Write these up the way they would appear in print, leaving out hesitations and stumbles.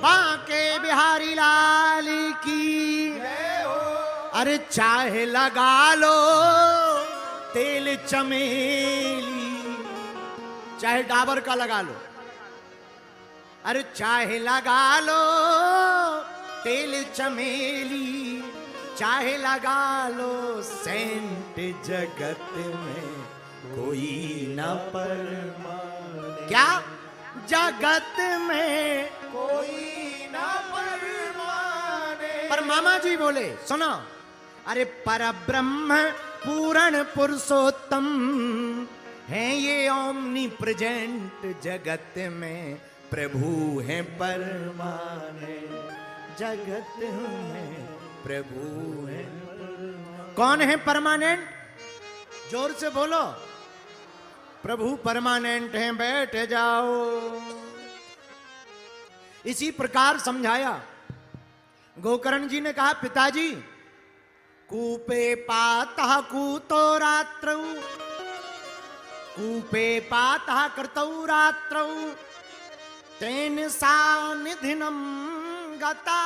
बांके बिहारी लाल की। अरे चाहे लगा लो तेल चमेली, चाहे डाबर का लगा लो, अरे चाहे लगा लो तेल चमेली, चाहे लगा लो सेंट, जगत में कोई न परमाने। क्या? जगत में कोई न परमाने। पर मामा जी बोले सुनो, अरे परब्रह्म पूर्ण पुरुषोत्तम है ये ओमनी प्रेजेंट, जगत में प्रभु है परमाने, जगत में प्रभु है। कौन है परमानेंट? जोर से बोलो। प्रभु परमानेंट हैं, बैठ जाओ। इसी प्रकार समझाया। गोकर्ण जी ने कहा पिताजी, कूपे पातः कूतो रात्रौ, कूपे पातः कृतौ रात्रौ, तेन सानिधिनम गता।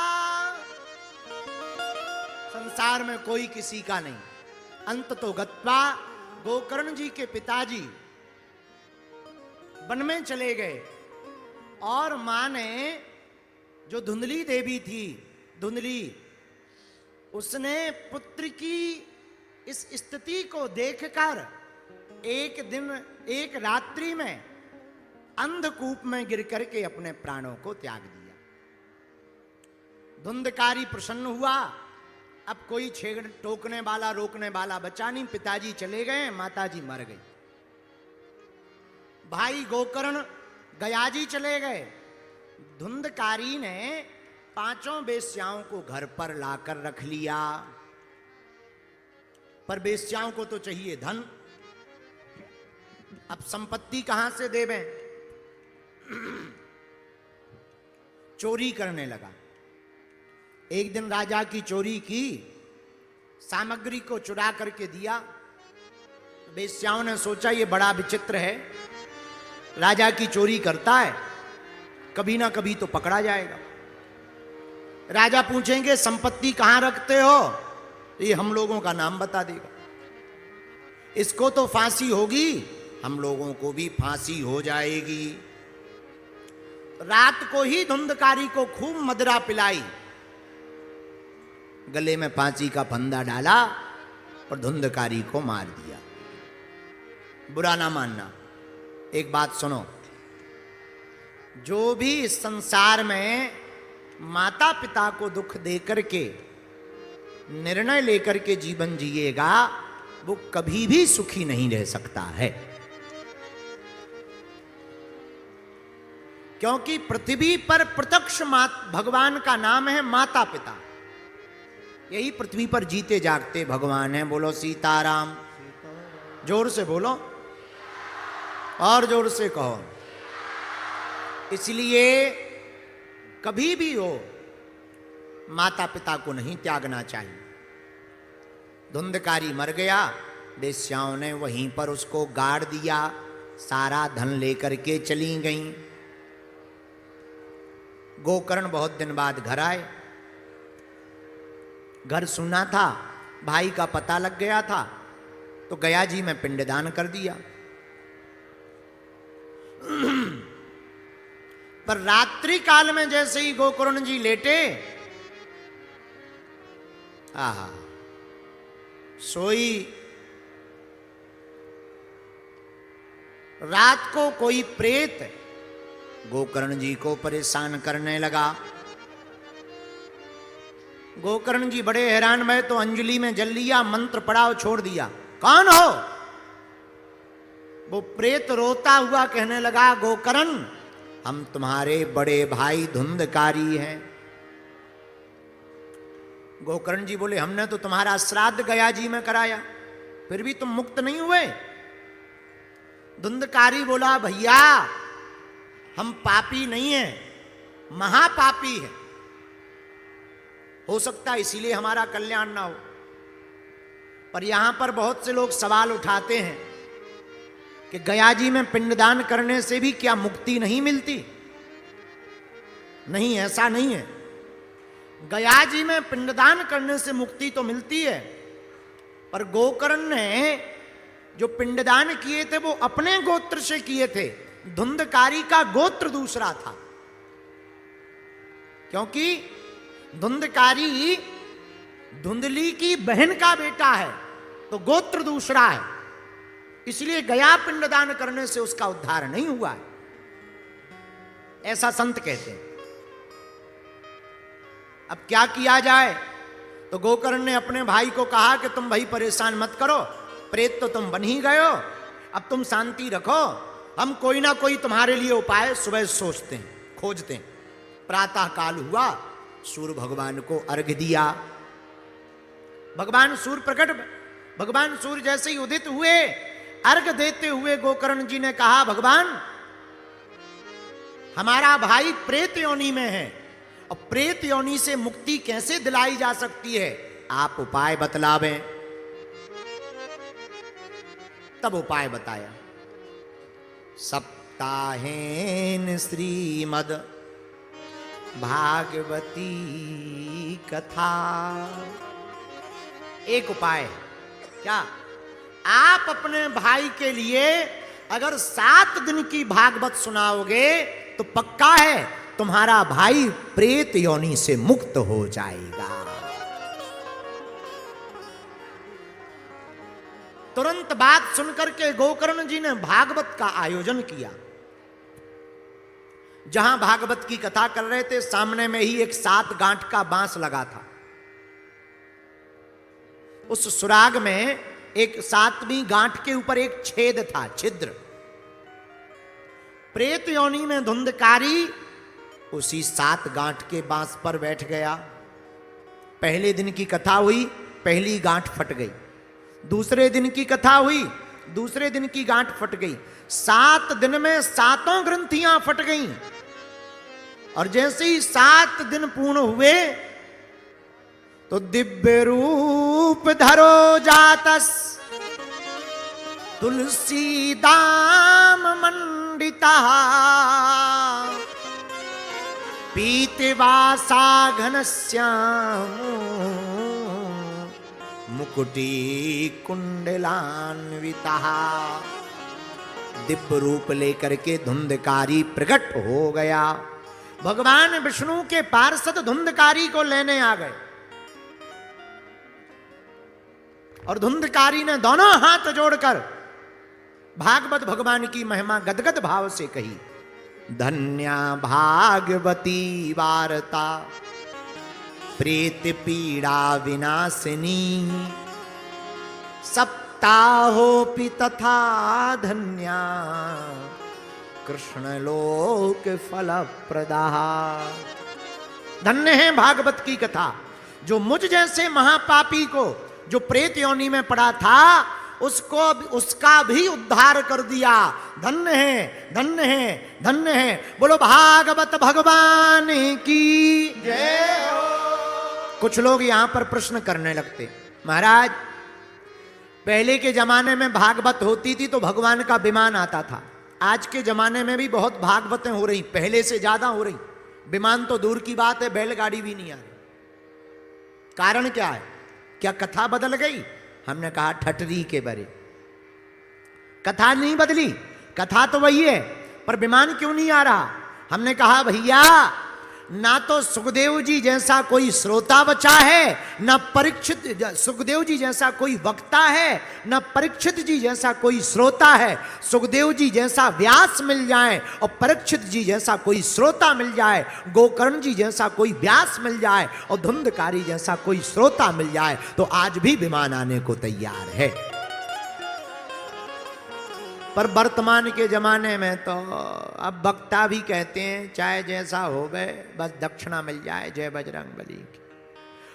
संसार में कोई किसी का नहीं। अंत तो गत्वा गोकर्ण जी के पिताजी वन में चले गए और मां ने, जो धुंधली देवी थी, धुंधली, उसने पुत्र की इस स्थिति को देखकर एक दिन एक रात्रि में अंधकूप में गिर करके अपने प्राणों को त्याग दिया। धुंधकारी प्रसन्न हुआ। अब कोई छेड़ टोकने वाला रोकने वाला बचा नहीं। पिताजी चले गए, माताजी मर गई। भाई गोकर्ण गयाजी चले गए। धुंधकारी ने पांचों वेश्याओं को घर पर लाकर रख लिया। पर वेश्याओं को तो चाहिए धन। अब संपत्ति कहां से देवें? चोरी करने लगा। एक दिन राजा की चोरी की, सामग्री को चुरा करके दिया। वेश्याओं ने सोचा ये बड़ा विचित्र है, राजा की चोरी करता है, कभी ना कभी तो पकड़ा जाएगा। राजा पूछेंगे संपत्ति कहां रखते हो, ये हम लोगों का नाम बता देगा। इसको तो फांसी होगी, हम लोगों को भी फांसी हो जाएगी। रात को ही धुंधकारी को खूब मदिरा पिलाई, गले में फांसी का फंदा डाला और धुंधकारी को मार दिया। बुरा ना मानना, एक बात सुनो, जो भी इस संसार में माता पिता को दुख दे करके निर्णय लेकर के जीवन जिएगा, वो कभी भी सुखी नहीं रह सकता है। क्योंकि पृथ्वी पर प्रत्यक्ष भगवान का नाम है माता पिता। यही पृथ्वी पर जीते जागते भगवान हैं। बोलो सीताराम। जोर से बोलो और जोर से कहो। इसलिए कभी भी हो माता पिता को नहीं त्यागना चाहिए। धुंधकारी मर गया, वेश्याओं ने वहीं पर उसको गाड़ दिया, सारा धन लेकर के चली गईं। गोकर्ण बहुत दिन बाद घर आए। घर सुना था, भाई का पता लग गया था, तो गया जी में पिंडदान कर दिया। पर रात्रि काल में जैसे ही गोकर्ण जी लेटे, आहा, सोई। रात को कोई प्रेत गोकर्ण जी को परेशान करने लगा। गोकर्ण जी बड़े हैरान भये तो अंजलि में जल लिया, मंत्र पढ़ा और छोड़ दिया। कौन हो? वो प्रेत रोता हुआ कहने लगा, गोकर्ण, हम तुम्हारे बड़े भाई धुंधकारी हैं। गोकर्ण जी बोले, हमने तो तुम्हारा श्राद्ध गया जी में कराया, फिर भी तुम मुक्त नहीं हुए। धुंधकारी बोला, भैया हम पापी नहीं हैं, महापापी हैं। हो सकता है इसीलिए हमारा कल्याण ना हो। पर यहां पर बहुत से लोग सवाल उठाते हैं कि गया जी में पिंडदान करने से भी क्या मुक्ति नहीं मिलती? नहीं, ऐसा नहीं है। गया जी में पिंडदान करने से मुक्ति तो मिलती है, पर गोकर्ण ने जो पिंडदान किए थे वो अपने गोत्र से किए थे। धुंधकारी का गोत्र दूसरा था, क्योंकि धुंधकारी धुंधली की बहन का बेटा है, तो गोत्र दूसरा है, इसलिए गया पिंडदान करने से उसका उद्धार नहीं हुआ है, ऐसा संत कहते हैं। अब क्या किया जाए? तो गोकर्ण ने अपने भाई को कहा कि तुम भाई परेशान मत करो, प्रेत तो तुम बन ही गए हो, अब तुम शांति रखो, हम कोई ना कोई तुम्हारे लिए उपाय सुबह सोचते हैं, खोजते हैं। प्रातः काल हुआ, सूर्य भगवान को अर्घ्य दिया। भगवान सूर्य प्रकट, भगवान सूर्य जैसे ही उदित हुए, अर्घ्य देते हुए गोकर्ण जी ने कहा, भगवान हमारा भाई प्रेत योनि में है, और प्रेत योनि से मुक्ति कैसे दिलाई जा सकती है, आप उपाय बतलावें। तब उपाय बताया। सप्ताहेन श्रीमद भागवती कथा। एक उपाय क्या? आप अपने भाई के लिए अगर 7 दिन की भागवत सुनाओगे तो पक्का है तुम्हारा भाई प्रेत योनि से मुक्त हो जाएगा। तुरंत बात सुनकर के गोकर्ण जी ने भागवत का आयोजन किया। जहां भागवत की कथा कर रहे थे, सामने में ही एक 7 गांठ का बांस लगा था। उस सुराग में एक 7वीं गांठ के ऊपर एक छेद था, छिद्र। प्रेत योनि में धुंधकारी उसी 7 गांठ के बांस पर बैठ गया। पहले दिन की कथा हुई, पहली गांठ फट गई। दूसरे दिन की कथा हुई, दूसरे दिन की गांठ फट गई। 7 दिन में 7 ग्रंथियां फट गईं। और जैसे ही 7 दिन पूर्ण हुए तो दिव्य रूप धरो जातस तुलसी दाम मंडिता पीतवासा घनश्याम मुकुटी कुंडलान्विता। दिव्य रूप लेकर के धुंधकारी प्रकट हो गया। भगवान विष्णु के पार्षद धुंधकारी को लेने आ गए, और धुंधकारी ने दोनों हाथ जोड़कर भागवत भगवान की महिमा गदगद भाव से कही। धन्या भागवती वार्ता प्रेत पीड़ा विनाशिनी सप्ताहोपि तथा धन्या कृष्ण लोक फल प्रदा। धन्य है भागवत की कथा, जो मुझ जैसे महापापी को, जो प्रेत योनि में पड़ा था, उसको उसका भी उद्धार कर दिया। धन्य है, धन्य है, धन्य है। बोलो भागवत भगवान की जय हो। कुछ लोग यहां पर प्रश्न करने लगते, महाराज पहले के जमाने में भागवत होती थी तो भगवान का विमान आता था। आज के जमाने में भी बहुत भागवतें हो रही, पहले से ज्यादा हो रही। विमान तो दूर की बात है, बैलगाड़ी भी नहीं आ रही। कारण क्या है? क्या कथा बदल गई? हमने कहा ठटरी के बरे। कथा नहीं बदली, कथा तो वही है, पर विमान क्यों नहीं आ रहा? हमने कहा भैया, ना तो सुखदेव जी जैसा कोई श्रोता बचा है, ना परीक्षित, सुखदेव जी जैसा कोई वक्ता है, ना परीक्षित जी जैसा कोई श्रोता है। सुखदेव जी जैसा व्यास मिल जाए और परीक्षित जी जैसा कोई श्रोता मिल जाए, गोकर्ण जी जैसा कोई व्यास मिल जाए और धुंधकारी जैसा कोई श्रोता मिल जाए, तो आज भी विमान आने को तैयार है। पर वर्तमान के जमाने में तो अब वक्ता भी कहते हैं चाहे जैसा हो गए, बस दक्षिणा मिल जाए, जय बजरंग बली की।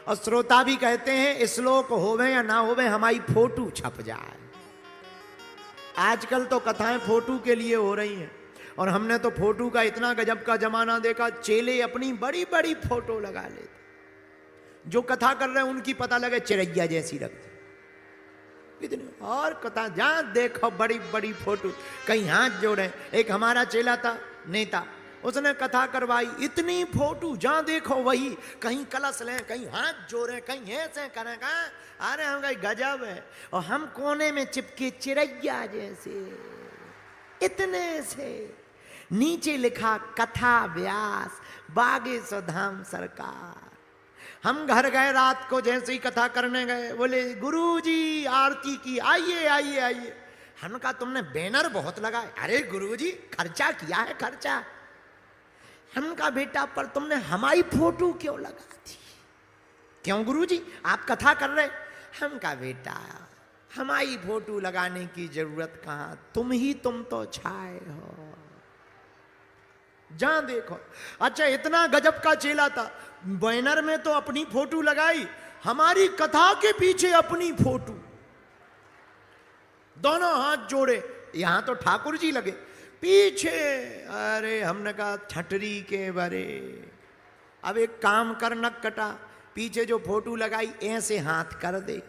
और श्रोता भी कहते हैं श्लोक होवे या ना होवे, हमारी फोटो छप जाए। आजकल तो कथाएं फोटो के लिए हो रही हैं, और हमने तो फोटो का इतना गजब का जमाना देखा, चेले अपनी बड़ी बड़ी फोटो लगा लेते। जो कथा कर रहे हैं उनकी पता लगे चिड़ैया जैसी लगती, इतनी और कथा जहां देखो बड़ी बड़ी फोटो, कहीं हाथ जोड़े। एक हमारा चेला था नेता, उसने कथा करवाई, इतनी फोटो जहां देखो वही, कहीं कलश लें, कहीं हाथ जोड़े, कहीं ऐसे करें का। अरे हम कहीं गजब है। और हम कोने में चिपके चिड़ैया जैसे, इतने से। नीचे लिखा कथा व्यास बागेश्वर धाम सरकार। हम घर गए रात को, जैसे ही कथा करने गए, बोले गुरुजी आरती की, आइए आइए आइए। हमने कहा तुमने बैनर बहुत लगाए। अरे गुरुजी खर्चा किया है खर्चा। हमने कहा बेटा पर तुमने हमारी फोटो क्यों लगा दी? क्यों गुरुजी आप कथा कर रहे? हम कहा बेटा हमारी फोटो लगाने की जरूरत कहां, तुम तो छाए हो जहां देखो। अच्छा इतना गजब का चेला था, बैनर में तो अपनी फोटो लगाई, हमारी कथा के पीछे अपनी फोटो, दोनों हाथ जोड़े, यहां तो ठाकुर जी लगे पीछे। अरे हमने कहा छटरी के बरे, अब एक काम कर नक कटा, पीछे जो फोटो लगाई ऐसे हाथ कर दे।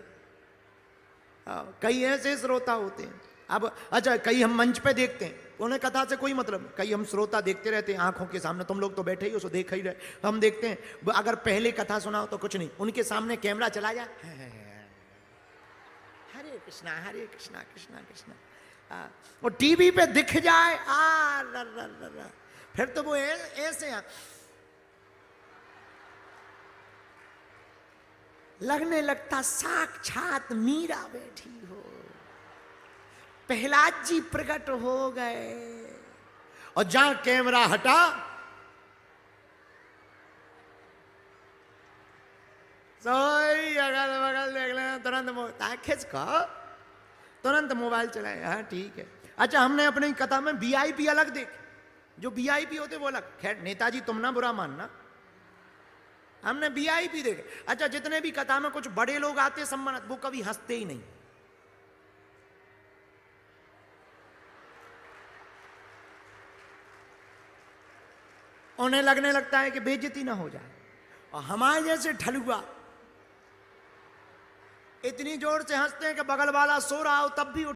कई ऐसे श्रोता होते हैं। अब अच्छा कई हम मंच पे देखते हैं, उन्हें कथा से कोई मतलब, कई हम श्रोता देखते रहते हैं आंखों के सामने, तुम लोग तो बैठे ही हो सो देख ही रहे। हम देखते हैं अगर पहले कथा सुनाओ तो कुछ नहीं, उनके सामने कैमरा चला जाए, हरे कृष्णा कृष्णा कृष्णा, और टीवी पे दिख जाए फिर तो वो ऐसे लगने लगता साक्षात मीरा बैठी हो, प्रहलाद जी प्रकट हो गए। और जहां कैमरा हटा सोई अगल बगल देख लेना, तुरंत खिसको तुरंत मोबाइल चलाए। हाँ ठीक है। अच्छा हमने अपनी कथा में वीआईपी अलग देखे, जो वीआईपी होते वो अलग। खैर नेताजी तुम ना बुरा मानना, हमने वीआईपी देखे। अच्छा जितने भी कथा में कुछ बड़े लोग आते सम्मानित, वो कभी हंसते ही नहीं। उन्हें लगने लगता है कि बेइज्जती ना हो जाए। और हमारे जैसे ठलुआ इतनी जोर से हंसते हैं कि बगल वाला सो रहा हो तब भी